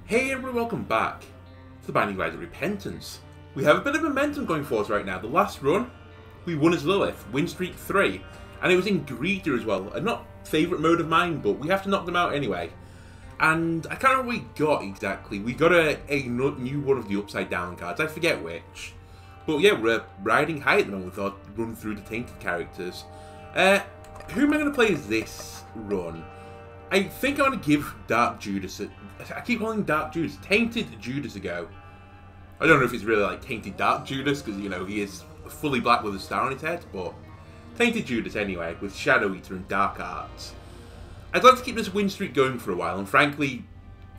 Hey everyone, welcome back to the Binding of Isaac Repentance. We have a bit of momentum going for us right now. The last run, we won as Lilith, win streak 3, and it was in Greeter as well. A not favourite mode of mine, but we have to knock them out anyway. And I can't remember what we got exactly. We got a new one of the Upside Down cards, I forget which. But yeah, we're riding high at the moment with our run through the Tainted characters. Who am I going to play as this run? I think I want to give Dark Judas I keep calling him Dark Judas. Tainted Judas a go. I don't know if it's really like Tainted Dark Judas, because, you know, he is fully black with a star on his head, but Tainted Judas anyway, with Shadow Eater and Dark Arts. I'd like to keep this win streak going for a while, and frankly,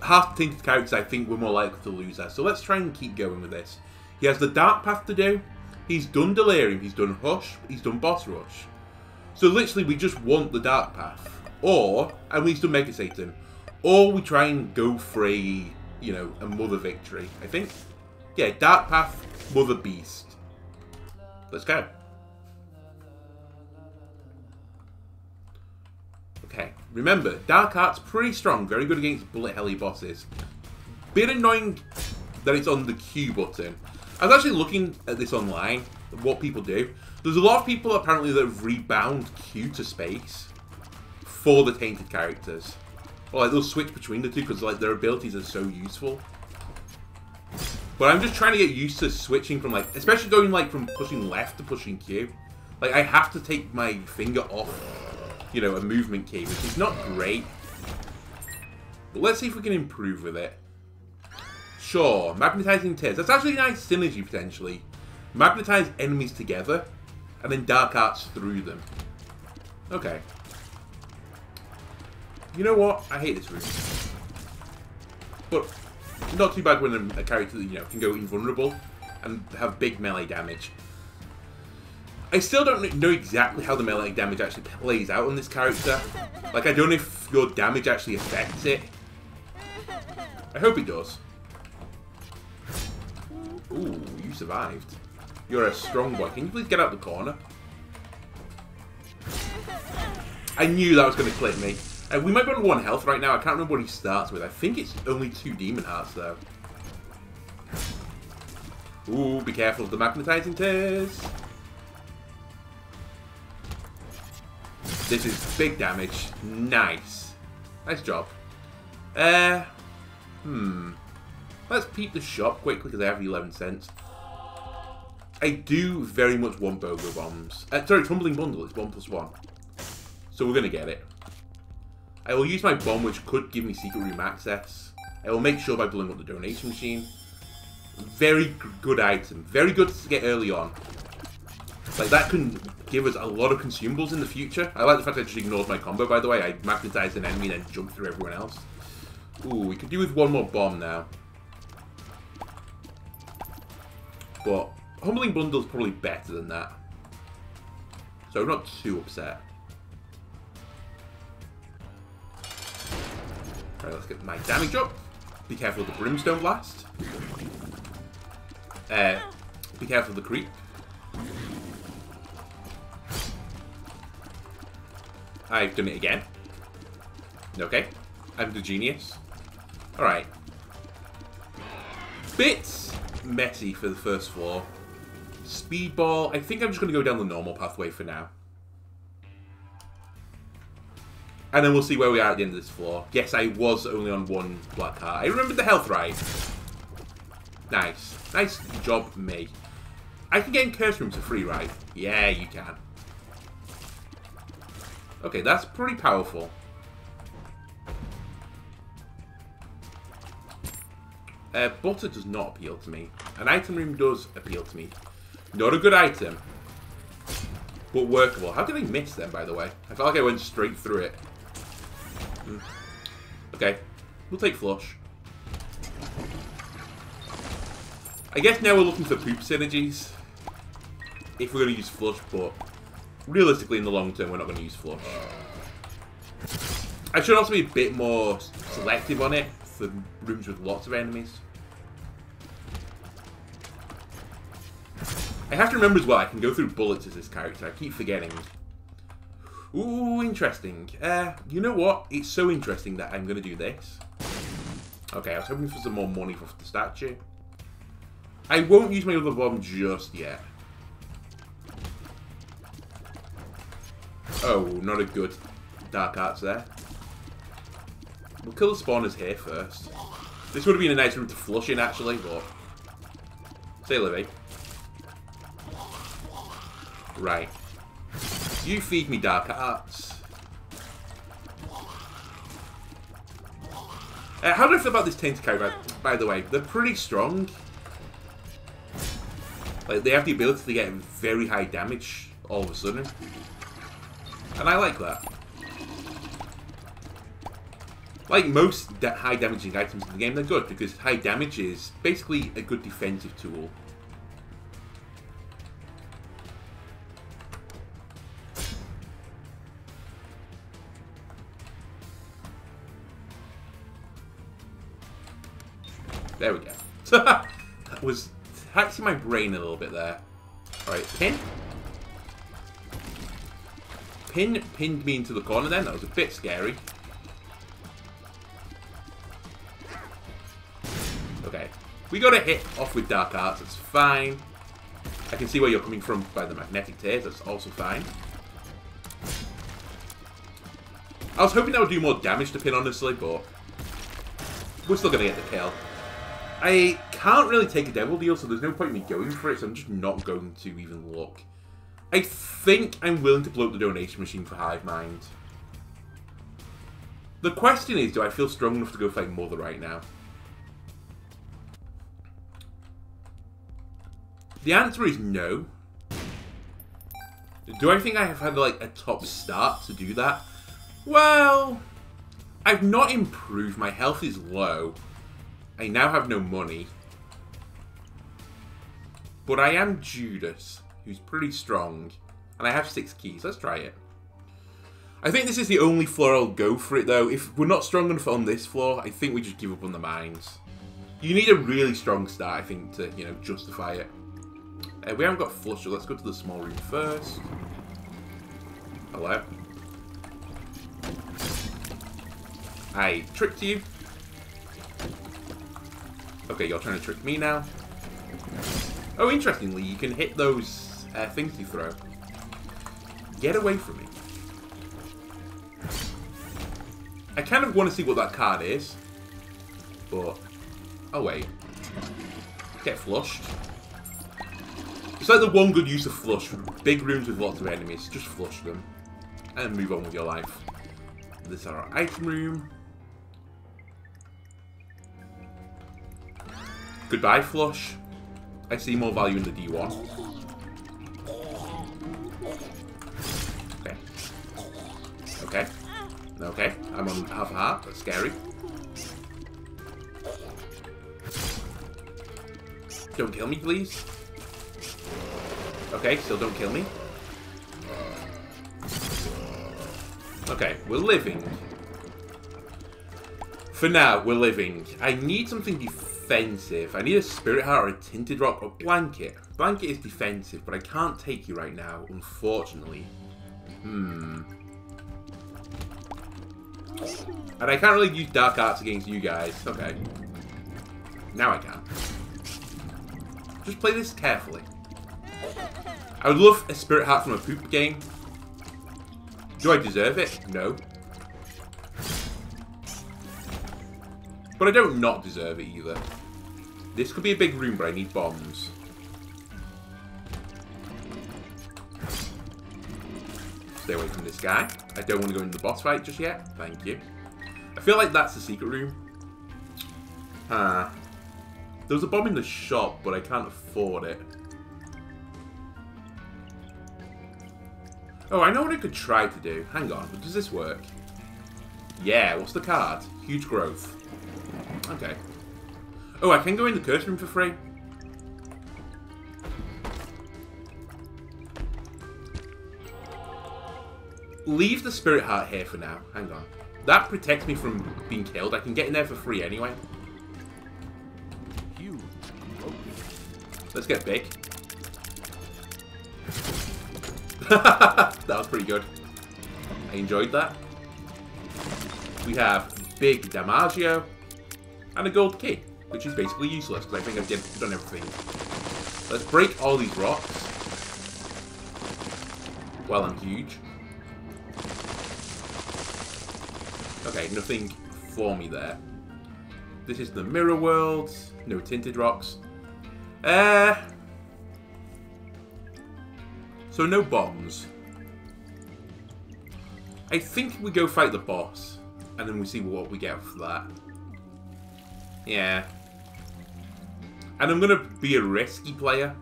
half the Tainted characters I think we're more likely to lose as, so let's try and keep going with this. He has the Dark Path to do, he's done Delirium, he's done Hush, he's done Boss Rush. So literally we just want the Dark Path. Or, and he's done Mega Satan. Or we try and go for a, you know, a Mother Victory, I think. Yeah, Dark Path, Mother Beast. Let's go. Okay, remember, Dark Art's pretty strong, very good against bullet helly bosses. Bit annoying that it's on the Q button. I was actually looking at this online, what people do. There's a lot of people apparently that have rebound Q to space for the Tainted characters. Or like they'll switch between the two because like their abilities are so useful. But I'm just trying to get used to switching from like, especially going like from pushing left to pushing Q. Like I have to take my finger off, you know, a movement key, which is not great. But let's see if we can improve with it. Sure, Magnetizing Tears. That's actually a nice synergy potentially. Magnetize enemies together, and then Dark Arts through them. Okay. You know what? I hate this room. But not too bad when a character, you know, can go invulnerable and have big melee damage. I still don't know exactly how the melee damage actually plays out on this character. Like, I don't know if your damage actually affects it. I hope it does. Ooh, you survived. You're a strong boy. Can you please get out the corner? I knew that was going to clip me. We might be on 1 health right now. I can't remember what he starts with. I think it's only 2 Demon Hearts, though. Ooh, be careful of the Magnetizing Tears. This is big damage. Nice. Nice job. Let's peep the shop quickly because I have 11 cents. I do very much want Bogo Bombs. Sorry, Tumbling Bundle. It's 1+1. So we're going to get it. I will use my bomb, which could give me secret room access. I will make sure by blowing up the donation machine. Very good item. Very good to get early on. Like, that can give us a lot of consumables in the future. I like the fact I just ignored my combo, by the way. I magnetized an enemy and then jumped through everyone else. Ooh, we could do with 1 more bomb now. But Humbling Bundle is probably better than that. So I'm not too upset. Alright, let's get my damage up. Be careful of the Brimstone Blast. Be careful of the creep. I've done it again. Okay. I'm the genius. Alright. Bits messy for the first floor. Speedball. I think I'm just going to go down the normal pathway for now. And then we'll see where we are at the end of this floor. Yes, I was only on 1 black heart. I remembered the health right. Nice. Nice job, me. I can get in Curse Rooms for free, right? Yeah, you can. Okay, that's pretty powerful. Butter does not appeal to me. An item room does appeal to me. Not a good item. But workable. How did I miss them, by the way? I felt like I went straight through it. Okay, we'll take Flush. I guess now we're looking for poop synergies. If we're going to use Flush, but realistically in the long term we're not going to use Flush. I should also be a bit more selective on it for rooms with lots of enemies. I have to remember as well, I can go through bullets as this character. I keep forgetting. Ooh, interesting. You know what? It's so interesting that I'm going to do this. Okay, I was hoping for some more money off the statue. I won't use my other bomb just yet. Oh, not a good Dark Arts there. We'll kill the spawners here first. This would have been a nice room to flush in, actually, but... Say, Livy. Right. You feed me Dark Arts. How do I feel about this Tentakai, by the way? They're pretty strong. Like, they have the ability to get very high damage all of a sudden. And I like that. Like most high damaging items in the game, they're good because high damage is basically a good defensive tool. There we go. That was taxing my brain a little bit there. Alright, pin. Pin pinned me into the corner then. That was a bit scary. Okay. We got a hit off with Dark Arts. That's fine. I can see where you're coming from by the magnetic tears. That's also fine. I was hoping that would do more damage to Pin, honestly, but we're still going to get the kill. I can't really take a Devil Deal, so there's no point in me going for it, so I'm just not going to even look. I think I'm willing to blow up the donation machine for Hive Mind. The question is, do I feel strong enough to go fight Mother right now? The answer is no. Do I think I have had like a top start to do that? Well, I've not improved. My health is low. I now have no money. But I am Judas, who's pretty strong. And I have 6 keys. Let's try it. I think this is the only floor I'll go for it, though. If we're not strong enough on this floor, I think we just give up on the mines. You need a really strong start, I think, to, you know, justify it. We haven't got flush, so let's go to the small room first. Hello. I tricked you. Okay, you're trying to trick me now. Oh, interestingly, you can hit those things you throw. Get away from me. I kind of want to see what that card is. But... oh, wait. Get flushed. It's like the one good use of flush. Big rooms with lots of enemies. Just flush them. And move on with your life. This is our item room. Goodbye, flush. I see more value in the D1. Okay. Okay. Okay. I'm on half a heart. That's scary. Don't kill me, please. Okay, still don't kill me. Okay, we're living. For now, we're living. I need something defensive. I need a Spirit Heart or a Tinted Rock or Blanket. Blanket is defensive, but I can't take you right now, unfortunately. And I can't really use Dark Arts against you guys. Okay. Now I can. Just play this carefully. I would love a Spirit Heart from a poop game. Do I deserve it? No. But I don't not deserve it either. This could be a big room, but I need bombs. Stay away from this guy. I don't want to go into the boss fight just yet. Thank you. I feel like that's the secret room. There was a bomb in the shop, but I can't afford it. Oh, I know what I could try to do. Hang on, does this work? Yeah, what's the card? Huge growth. Okay. Oh, I can go in the curse room for free. Leave the Spirit Heart here for now. Hang on. That protects me from being killed. I can get in there for free anyway. Let's get big. That was pretty good. I enjoyed that. We have Big Damaggio. And a gold key, which is basically useless, because I think I've done everything. Let's break all these rocks. Well, I'm huge. Okay, nothing for me there. This is the mirror world. No tinted rocks. So no bombs. I think we go fight the boss, and then we see what we get for that. Yeah. And I'm gonna be a risky player,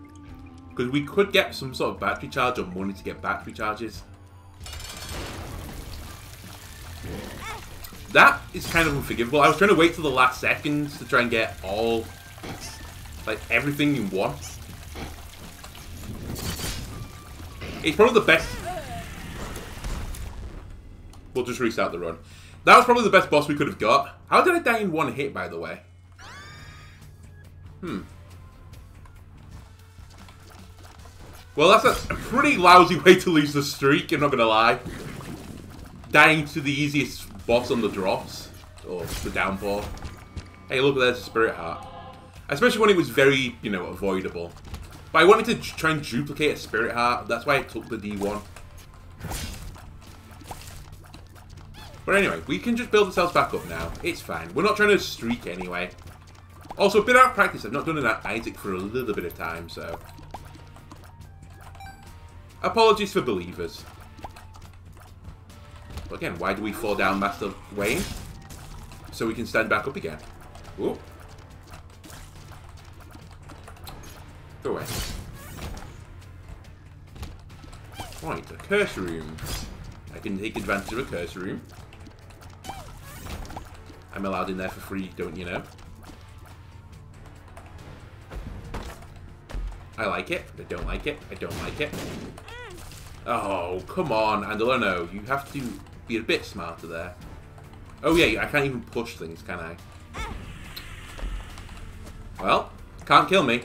because we could get some sort of battery charge or money to get battery charges. That is kind of unforgivable. I was trying to wait till the last seconds to try and get all, like, everything in one. It's probably the best. We'll just restart the run. That was probably the best boss we could have got. How did I die in one hit, by the way? Well, that's a pretty lousy way to lose the streak, I'm not going to lie. Dying to the easiest boss on the drops. Or the downpour. Hey, look, there's a spirit heart. Especially when it was very, you know, avoidable. But I wanted to try and duplicate a spirit heart. That's why I took the D1. But anyway, we can just build ourselves back up now. It's fine. We're not trying to streak anyway. Also, a bit out of practice. I've not done an Isaac for a little bit of time, so... Apologies for believers. But again, why do we fall down, Master Wayne? So we can stand back up again. Ooh. Go away. Right, a curse room. I can take advantage of a curse room. I'm allowed in there for free, don't you know? I like it. I don't like it. I don't like it. Oh, come on, Andalone. You have to be a bit smarter there. Oh, yeah, I can't even push things, can I? Well, can't kill me.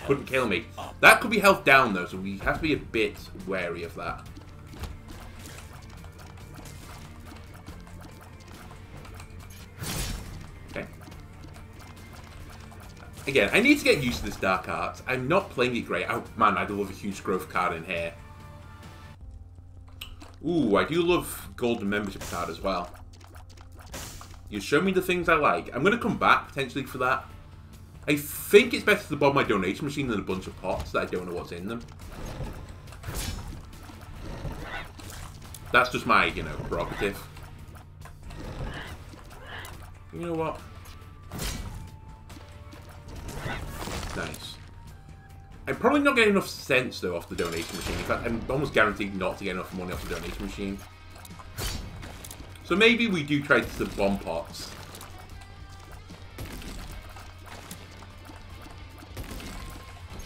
Couldn't kill me. That could be health down, though, so we have to be a bit wary of that. Okay. Again, I need to get used to this Dark Arts. I'm not playing it great. Oh, man, I do love a huge growth card in here. Ooh, I do love golden membership card as well. You show me the things I like. I'm going to come back, potentially, for that. I think it's better to bomb my donation machine than a bunch of pots that I don't know what's in them. That's just my, you know, prerogative. You know what? Nice. I'm probably not getting enough sense, though, off the donation machine. In fact, I'm almost guaranteed not to get enough money off the donation machine. So maybe we do try to bomb pots.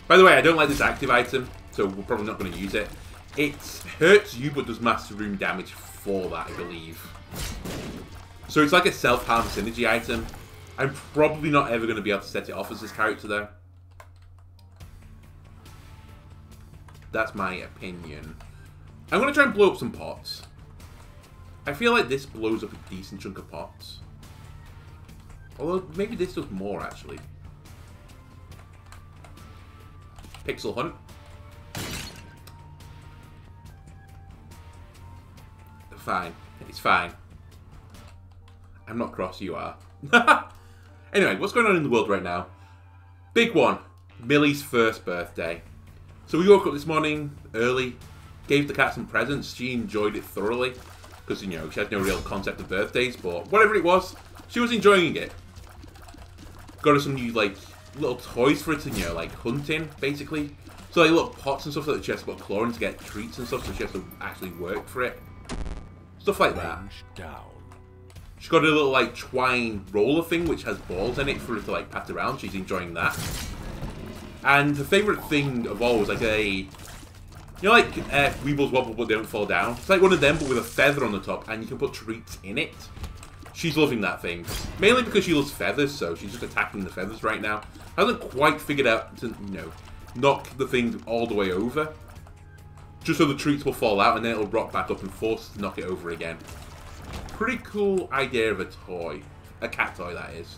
By the way, I don't like this active item, so we're probably not going to use it. It hurts you, but does master room damage for that, I believe. So it's like a self-harm synergy item. I'm probably not ever going to be able to set it off as this character, though. That's my opinion. I'm going to try and blow up some pots. I feel like this blows up a decent chunk of pots. Although, maybe this does more, actually. Pixel Hunt. Fine. It's fine. I'm not cross, you are. Anyway, what's going on in the world right now? Big one. Millie's first birthday. So we woke up this morning early, gave the cat some presents. She enjoyed it thoroughly. Because, you know, she had no real concept of birthdays, but whatever it was, she was enjoying it. Got her some new, like, little toys for it to, you know, like, hunting, basically. So, like, little pots and stuff that she has to put claw in to get treats and stuff, so she has to actually work for it. Stuff like that. She's got a little, like, twine roller thing, which has balls in it for her to, like, pat around. She's enjoying that. And her favourite thing of all was, like, a... You know, like, Weebles Wobble But They Don't Fall Down? It's like one of them, but with a feather on the top, and you can put treats in it. She's loving that thing. Mainly because she loves feathers, so she's just attacking the feathers right now. Hasn't quite figured out to, you know, knock the thing all the way over. Just so the treats will fall out, and then it'll rock back up and force us to knock it over again. pretty cool idea of a toy. A cat toy, that is.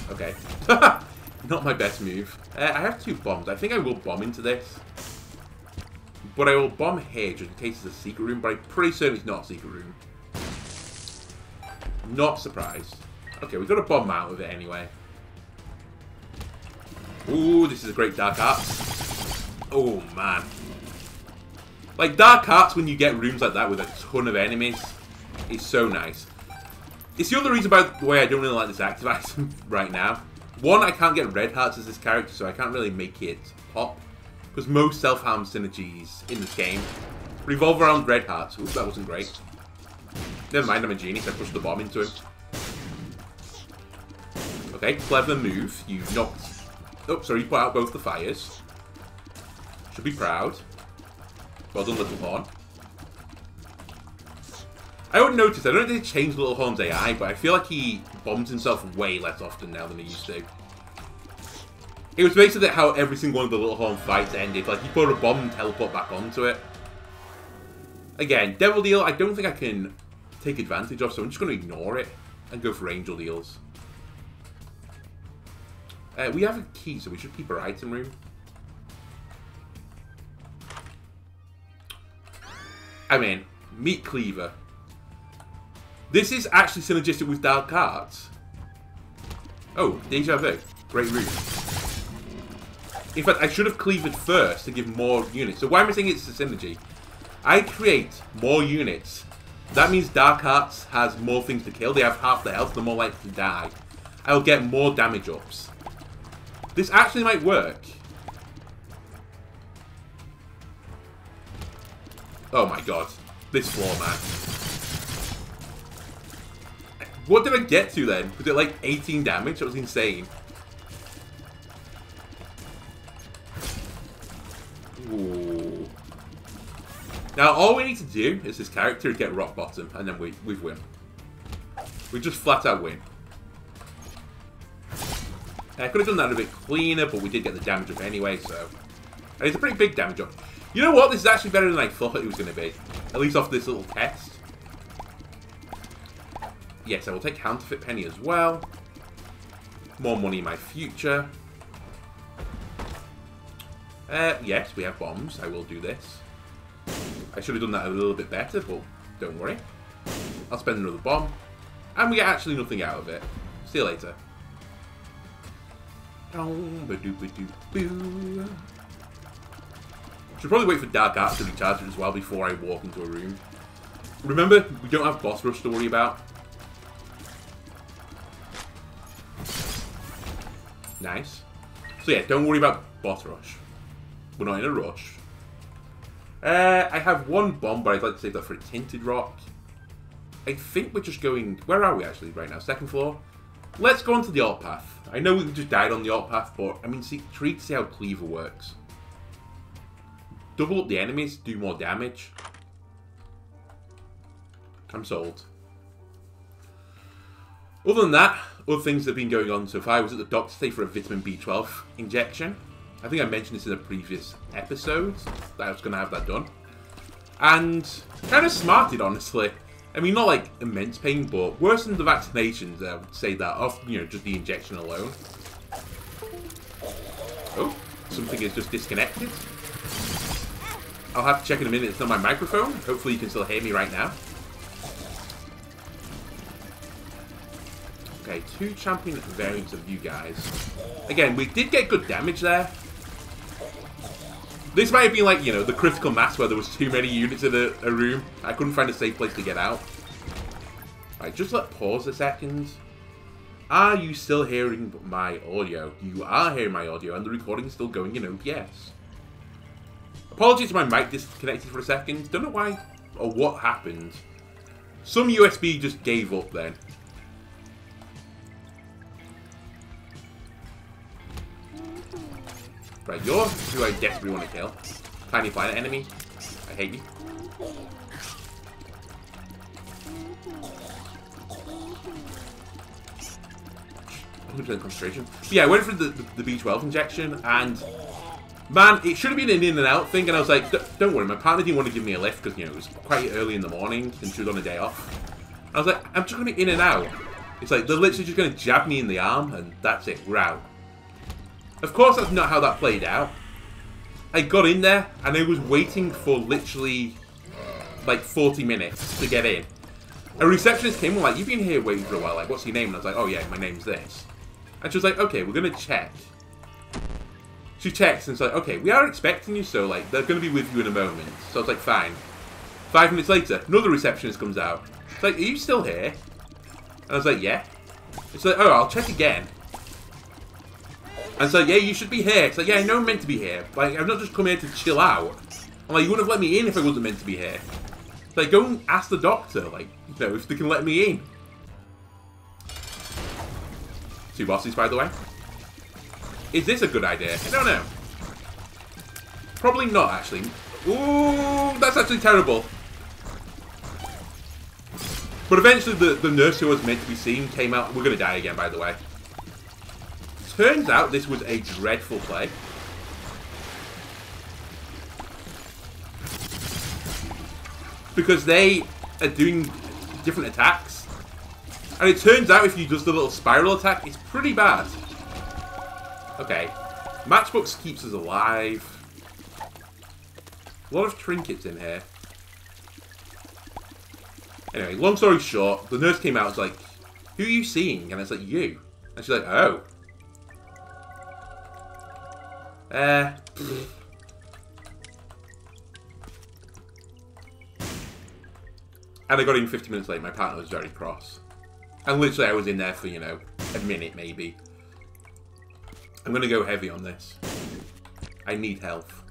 Okay. Not my best move. I have 2 bombs. I think I will bomb into this. But I will bomb here just in case it's a secret room, but I'm pretty certain it's not a secret room. Not surprised. Okay, we've got to bomb out of it anyway. Ooh, this is a great Dark Arts. Oh, man. Like, Dark Arts, when you get rooms like that with a ton of enemies, is so nice. It's the other reason, by the way, I don't really like this active item right now. One, I can't get red hearts as this character, so I can't really make it pop. Because most self-harm synergies in this game revolve around red hearts. Oops, that wasn't great. Never mind, I'm a genius. I pushed the bomb into him. Okay, clever move. You knocked... Oh, sorry, you put out both the fires. Should be proud. Well done, Little Horn. I would notice, I don't know if they changed Little Horn's AI, but I feel like he bombs himself way less often now than he used to. It was basically how every single one of the Little Horn fights ended. Like, you put a bomb and teleport back onto it. Again, Devil Deal, I don't think I can take advantage of, so I'm just going to ignore it and go for Angel Deals. We have a key, so we should keep our item room. I mean, Meat Cleaver. This is actually synergistic with Dark Arts. Oh, Deja Vu. Great room. In fact, I should have cleavered first to give more units. So why am I saying it's a synergy? I create more units. That means Dark Arts has more things to kill. They have half the health, they're more likely to die. I'll get more damage ups. This actually might work. Oh my god. This floor, man. What did I get to then? Was it like 18 damage? That was insane. Ooh. Now, all we need to do is this character get rock bottom, and then we win. We just flat out win. I could have done that a bit cleaner, but we did get the damage up anyway, so... And it's a pretty big damage up. You know what? This is actually better than I thought it was going to be. At least off this little test. Yes, I will take Counterfeit Penny as well. More money in my future. Yes, we have bombs. I will do this. I should have done that a little bit better, but don't worry. I'll spend another bomb. And we get actually nothing out of it. See you later. Should probably wait for Dark Arts to recharge it as well before I walk into a room. Remember, we don't have boss rush to worry about. Nice. So yeah, don't worry about boss rush. We're not in a rush. I have one bomb, but I'd like to save that for a Tinted Rock. I think we're just going... Where are we actually right now? Second floor? Let's go onto the alt path. I know we just died on the alt path, but I mean, try to see how Cleaver works. Double up the enemies, do more damage. I'm sold. Other than that, other things that have been going on so far. I was at the doctor today for a vitamin B12 injection. I think I mentioned this in a previous episode, that I was going to have that done. And kind of smarted, honestly. I mean, not like immense pain, but worse than the vaccinations, I would say that, off, you know, just the injection alone. Oh, something is just disconnected. I'll have to check in a minute. It's not my microphone. Hopefully you can still hear me right now. Okay, 2 champion variants of you guys. Again, we did get good damage there. This might have been like, you know, the critical mass where there was too many units in a room. I couldn't find a safe place to get out. Alright, just let pause a second. Are you still hearing my audio? You are hearing my audio and the recording is still going in OBS. Apologies if my mic disconnected for a second. Don't know why or what happened. Some USB just gave up then. Right, you're who I desperately want to kill. Tiny planet enemy. I hate you. I'm 100% concentration. But yeah, I went for the B12 injection, and Man, it should have been an in and out thing, and I was like, don't worry, my partner didn't want to give me a lift because, you know, it was quite early in the morning and she was on a day off. I was like, I'm just going to be in and out. It's like, they're literally just going to jab me in the arm, and that's it, we're out. Of course, that's not how that played out. I got in there, and I was waiting for literally, like, 40 minutes to get in. A receptionist came and was like, you've been here waiting for a while, like, what's your name? And I was like, oh yeah, my name's this. And she was like, okay, we're going to check. She checks and it's like, okay, we are expecting you, so like, they're going to be with you in a moment. So I was like, fine. 5 minutes later, another receptionist comes out. It's like, are you still here? And I was like, yeah. It's like, oh, I'll check again. And it's like, yeah, you should be here. It's like, yeah, I know I'm meant to be here. Like, I've not just come here to chill out. I'm like, you wouldn't have let me in if I wasn't meant to be here. It's like, go and ask the doctor, like, you know, if they can let me in. 2 bosses, by the way. Is this a good idea? I don't know. Probably not, actually. Ooh, that's actually terrible. But eventually the nurse who was meant to be seen came out. We're going to die again, by the way. Turns out this was a dreadful play. Because they are doing different attacks. And it turns out if you do the little spiral attack, it's pretty bad. Okay. Matchbox keeps us alive. A lot of trinkets in here. Anyway, long story short, the nurse came out and was like, who are you seeing? And it's like, you. And she's like, oh. And I got in 50 minutes late. My partner was very cross. And literally I was in there for, you know, a minute maybe. I'm going to go heavy on this. I need health.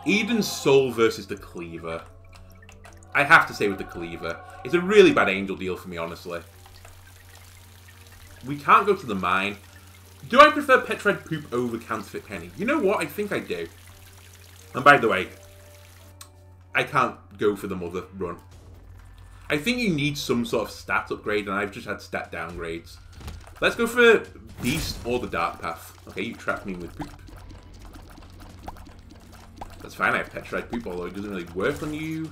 Eden's Soul versus the Cleaver. I have to say with the Cleaver. It's a really bad angel deal for me, honestly. We can't go to the mine. Do I prefer Petrified Poop over Counterfeit Penny? You know what? I think I do. And by the way, I can't go for the Mother run. I think you need some sort of stat upgrade, and I've just had stat downgrades. Let's go for Beast or the Dark Path. Okay, you trapped me with poop. That's fine, I have Petrified Poop, although it doesn't really work on you,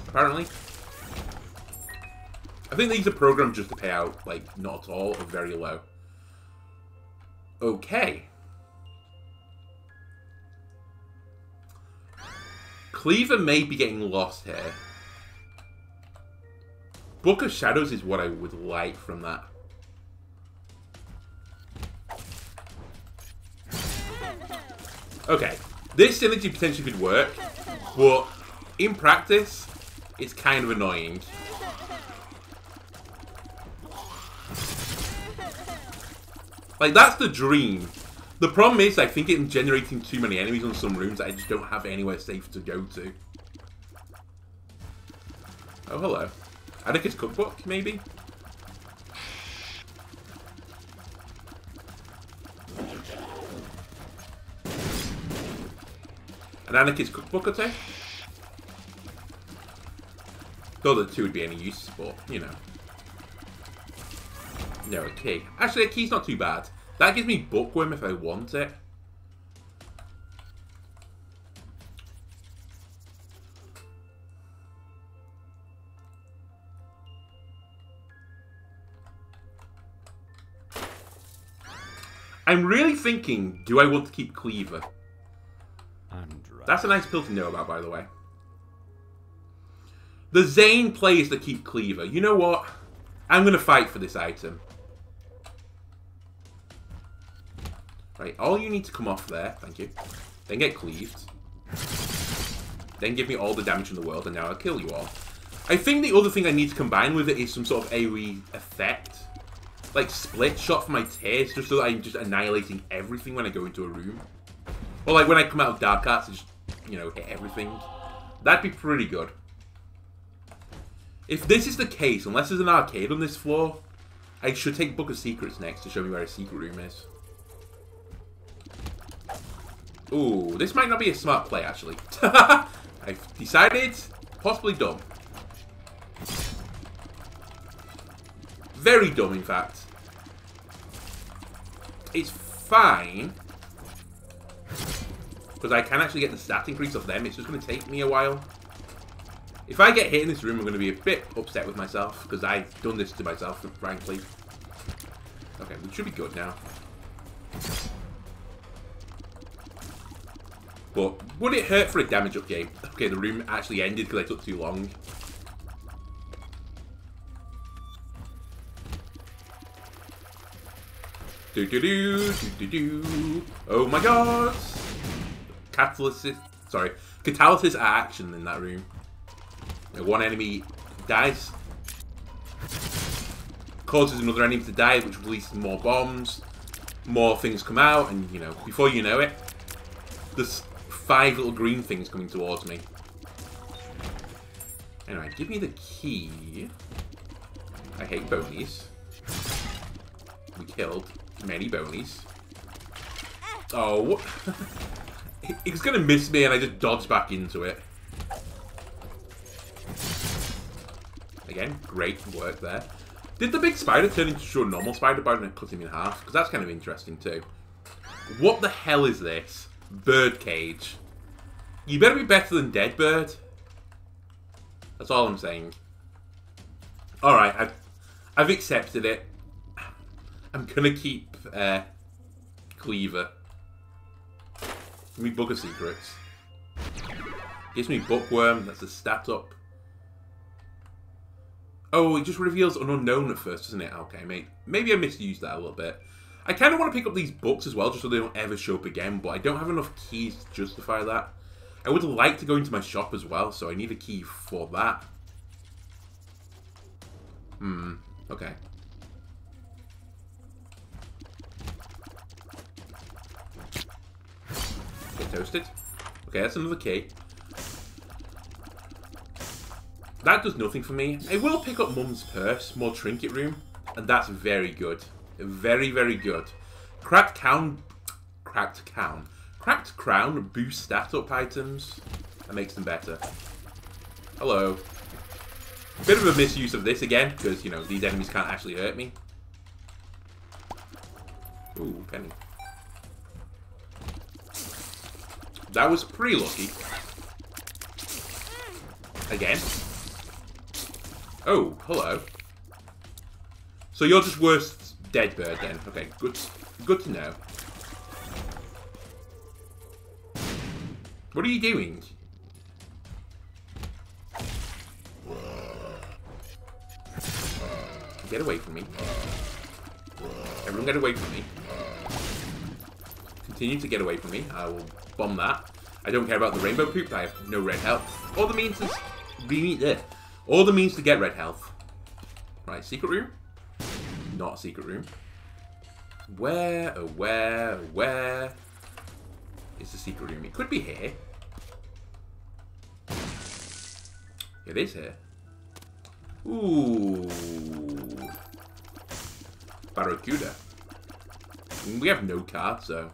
apparently. I think these are programmed just to pay out, like, not at all, or very low. Okay. Cleaver may be getting lost here. Book of Shadows is what I would like from that. Okay. This synergy potentially could work, but in practice, it's kind of annoying. Like, that's the dream. The problem is, I think it's generating too many enemies on some rooms that I just don't have anywhere safe to go to. Oh, hello. Annika's Cookbook, maybe? An Annika's Cookbook, I'd say? Though the two would be any use, but, you know. No, a key. Actually, a key's not too bad. That gives me Bookworm if I want it. I'm really thinking, do I want to keep Cleaver? That's a nice pill to know about, by the way. The Zane plays to keep Cleaver. You know what? I'm going to fight for this item. Right, all you need to come off there. Thank you. Then get cleaved. Then give me all the damage in the world, and now I'll kill you all. I think the other thing I need to combine with it is some sort of AoE effect. Like split shot for my tears, just so that I'm just annihilating everything when I go into a room. Or like when I come out of Dark Arts, I just, you know, hit everything. That'd be pretty good. If this is the case, unless there's an arcade on this floor, I should take Book of Secrets next to show me where a secret room is. Ooh, this might not be a smart play, actually. I've decided, possibly dumb. Very dumb, in fact. It's fine. Because I can actually get the stat increase off them. It's just going to take me a while. If I get hit in this room, I'm going to be a bit upset with myself. Because I've done this to myself, frankly. Okay, we should be good now. But would it hurt for a damage up game? Okay, the room actually ended because I took too long. Oh my god! Catalysis action in that room. One enemy dies. Causes another enemy to die, which releases more bombs. More things come out, and you know, before you know it, there's 5 little green things coming towards me. Anyway, give me the key. I hate bonies. We killed many bonies. Oh, he's gonna miss me, and I just dodge back into it. Again, great work there. Did the big spider turn into a normal spider by and cut him in half? Because that's kind of interesting too. What the hell is this? Birdcage. You better be better than Deadbird. That's all I'm saying. Alright, I've accepted it. I'm gonna keep Cleaver. Give me Bugger Secrets. Gives me Bookworm, that's a stat up. Oh, it just reveals an unknown at first, doesn't it? Okay, mate. Maybe I misused that a little bit. I kind of want to pick up these books as well, just so they don't ever show up again, but I don't have enough keys to justify that. I would like to go into my shop as well, so I need a key for that. Okay. Get toasted. Okay, that's another key. That does nothing for me. I will pick up Mum's Purse, more trinket room, and that's very good. Very, very good. Cracked Crown boost stat up items. That makes them better. Hello. Bit of a misuse of this again, because, you know, these enemies can't actually hurt me. Ooh, penny. That was pretty lucky. Again. Oh, hello. So you're just worse Deadbird then. Okay, good to know. What are you doing? Get away from me. Everyone get away from me. Continue to get away from me. I will bomb that. I don't care about the rainbow poop. I have no red health. All the means to get red health. Right, secret room? Not a secret room. Where is the secret room? It could be here. It is here. Ooh. Barracuda. We have no card, so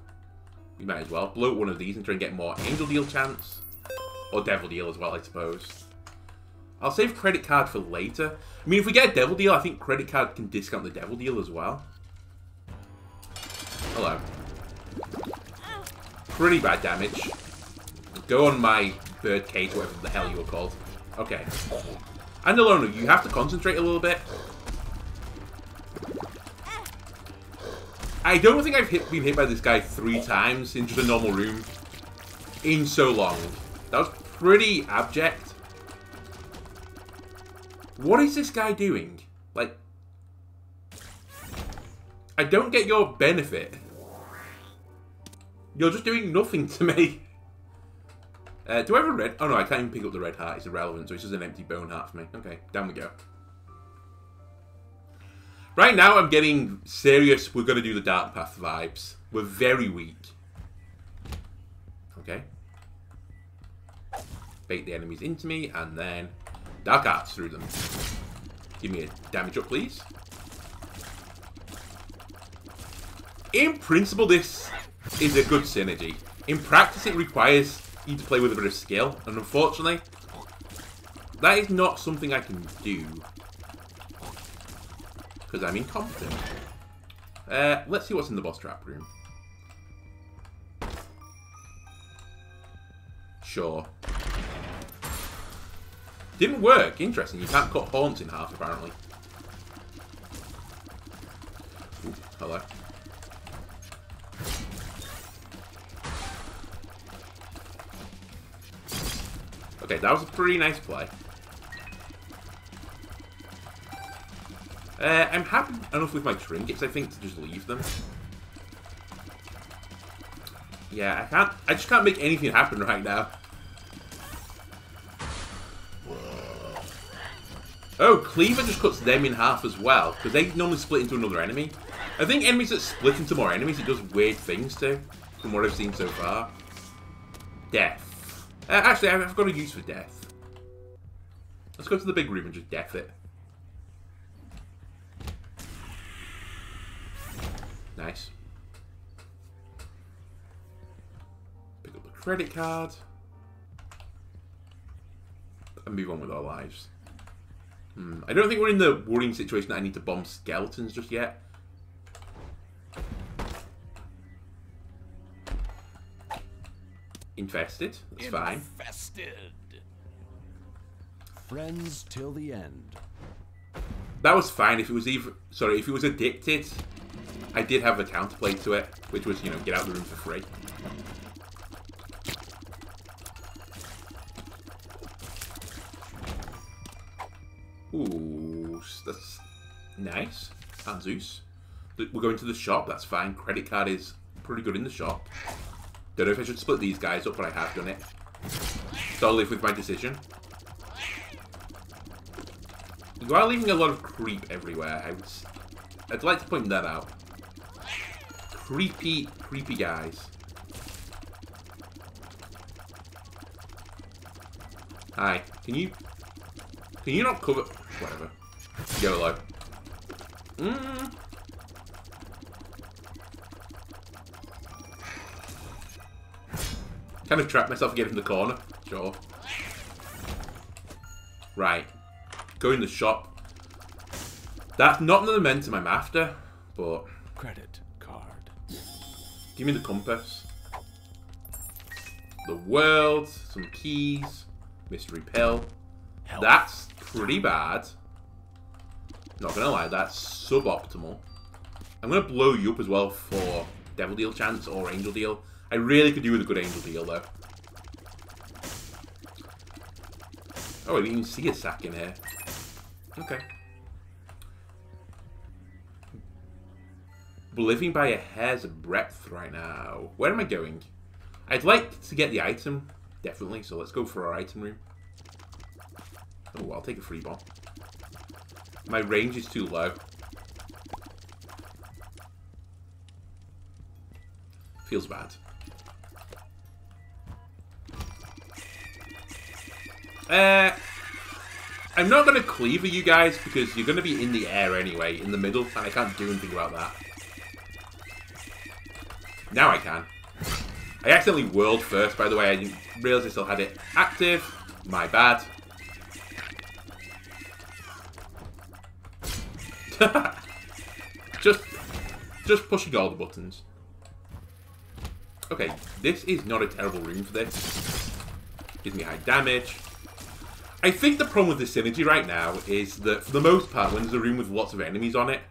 we might as well bloat one of these and try and get more Angel Deal chance. Or Devil Deal as well, I suppose. I'll save Credit Card for later. I mean, if we get a Devil Deal, I think Credit Card can discount the Devil Deal as well. Hello. Pretty bad damage. Go on my Birdcage, whatever the hell you were called. Okay. And Alona, you have to concentrate a little bit. I don't think I've been hit by this guy 3 times in just a normal room in so long. That was pretty abject. What is this guy doing? Like, I don't get your benefit. You're just doing nothing to me. Do I have a red? Oh no, I can't even pick up the red heart. It's irrelevant, so it's just an empty bone heart for me. Okay, down we go. Right now, I'm getting serious. We're going to do the Dark Path vibes. We're very weak. Okay. Bait the enemies into me, and then Dark Arts through them. Give me a damage up, please. In principle, this is a good synergy. In practice, it requires you to play with a bit of skill, and unfortunately, that is not something I can do. Because I'm incompetent. Let's see what's in the boss trap room. Sure. Didn't work. Interesting. You can't cut haunts in half, apparently. Ooh, hello. Okay, that was a pretty nice play. I'm happy enough with my trinkets, I think, to just leave them. Yeah, I just can't make anything happen right now. Oh, Cleaver just cuts them in half as well, because they normally split into another enemy. I think enemies that split into more enemies, it does weird things too, from what I've seen so far. Death. Actually, I've got a use for death. Let's go to the big room and just death it. Nice. Pick up the credit card. And move on with our lives. I don't think we're in the worrying situation that I need to bomb skeletons just yet. Infested. That's fine. Infested. Friends till the end. That was fine if it was if it was addicted. I did have a counterplay to it, which was, you know, get out of the room for free. Ooh, that's nice. And Zeus. We're going to the shop, that's fine. Credit card is pretty good in the shop. Don't know if I should split these guys up, but I have done it. So I'll live with my decision. You are leaving a lot of creep everywhere. I'd like to point that out. Creepy guys. Hi. Can you not cover... Whatever. YOLO. Kind of trapped myself again in the corner. Sure. Right. Go in the shop. That's not the momentum I'm after, but... Credit card. Give me the compass. The world. Some keys. Mystery pill. Health. That's pretty bad. Not gonna lie, that's suboptimal. I'm gonna blow you up as well for Devil Deal chance or Angel Deal. I really could do with a good Angel Deal though. Oh, I didn't even see a sack in here. Okay. We're living by a hair's breadth right now. Where am I going? I'd like to get the item, definitely, so let's go for our item room. Oh, I'll take a free bomb. My range is too low. Feels bad. I'm not going to cleaver you guys because you're going to be in the air anyway, in the middle, and I can't do anything about that. Now I can. I accidentally whirled first, by the way. I didn't realise I still had it active. My bad. just pushing all the buttons. Okay, this is not a terrible room for this. Gives me high damage. I think the problem with this synergy right now is that, for the most part, when there's a room with lots of enemies on it,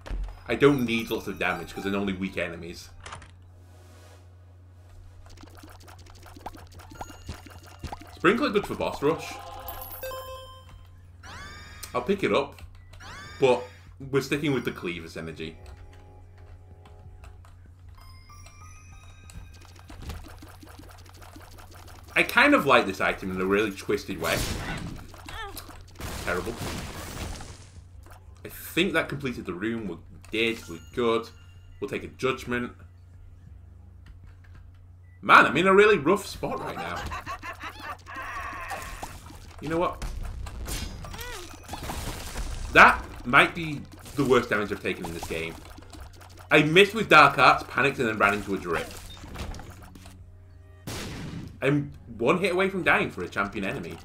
I don't need lots of damage because they're only weak enemies. Sprinkler good for boss rush. I'll pick it up, but we're sticking with the cleaver synergy. I kind of like this item in a really twisted way. Terrible. I think that completed the room. We did. We're good. We'll take a judgment. Man, I'm in a really rough spot right now. You know what? That might be the worst damage I've taken in this game. I missed with Dark Arts, panicked, and then ran into a drip. I'm one hit away from dying for a champion enemy.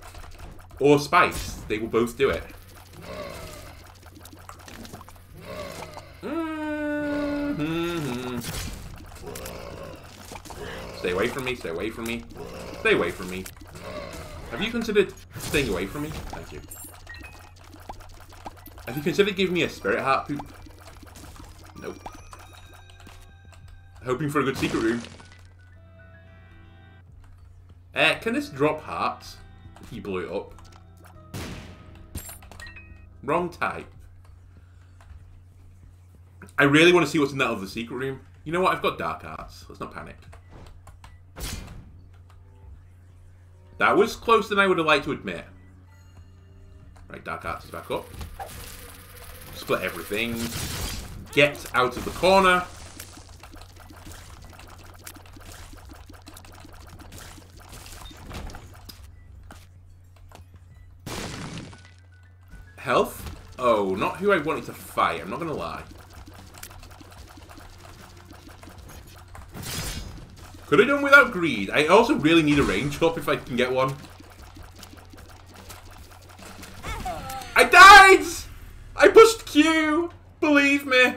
Or Spice. They will both do it. Stay away from me, stay away from me. Stay away from me. Have you considered staying away from me? Thank you. Have you considered giving me a spirit heart poop? Nope. Hoping for a good secret room. Can this drop hearts? He blew it up. Wrong type. I really want to see what's in that other secret room. You know what? I've got dark arts. Let's not panic. That was closer than I would have liked to admit. Right, dark arts is back up. Split everything. Get out of the corner. Health? Oh, not who I wanted to fight. I'm not going to lie. Could have done without greed. I also really need a range up if I can get one. I died! I pushed Q! Believe me.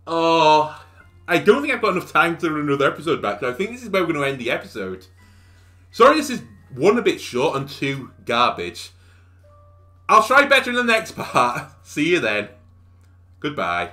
Oh, I don't think I've got enough time to run another episode back. I think this is where we're going to end the episode. Sorry this is, one, a bit short, and two, garbage. I'll try better in the next part. See you then. Goodbye.